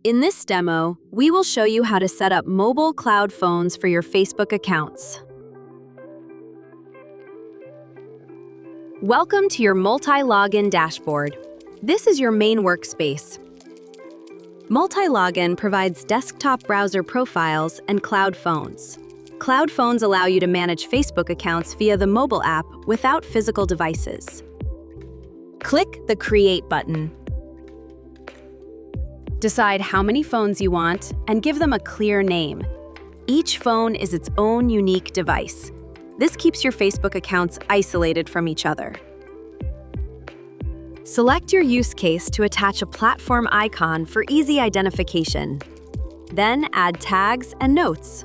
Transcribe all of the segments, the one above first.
In this demo, we will show you how to set up mobile cloud phones for your Facebook accounts. Welcome to your Multilogin dashboard. This is your main workspace. Multilogin provides desktop browser profiles and cloud phones. Cloud phones allow you to manage Facebook accounts via the mobile app without physical devices. Click the Create button. Decide how many phones you want and give them a clear name. Each phone is its own unique device. This keeps your Facebook accounts isolated from each other. Select your use case to attach a platform icon for easy identification. Then add tags and notes.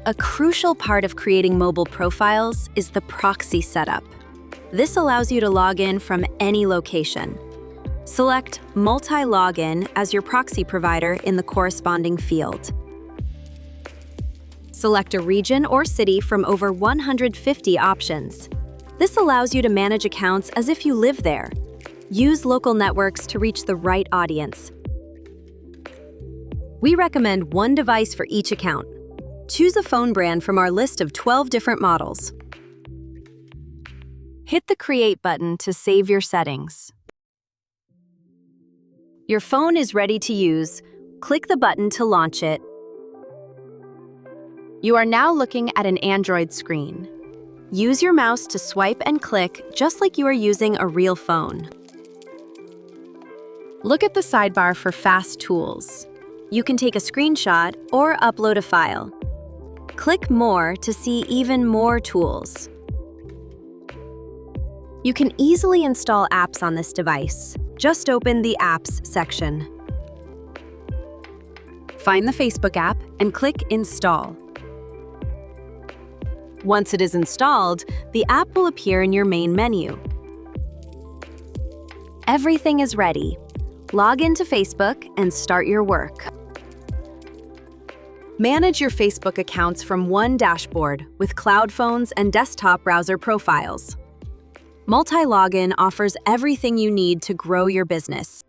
A crucial part of creating mobile profiles is the proxy setup. This allows you to log in from any location. Select Multilogin as your proxy provider in the corresponding field. Select a region or city from over 150 options. This allows you to manage accounts as if you live there. Use local networks to reach the right audience. We recommend one device for each account. Choose a phone brand from our list of 12 different models. Hit the Create button to save your settings. Your phone is ready to use. Click the button to launch it. You are now looking at an Android screen. Use your mouse to swipe and click just like you are using a real phone. Look at the sidebar for fast tools. You can take a screenshot or upload a file. Click More to see even more tools. You can easily install apps on this device. Just open the Apps section. Find the Facebook app and click Install. Once it is installed, the app will appear in your main menu. Everything is ready. Log into Facebook and start your work. Manage your Facebook accounts from one dashboard with cloud phones and desktop browser profiles. Multilogin offers everything you need to grow your business.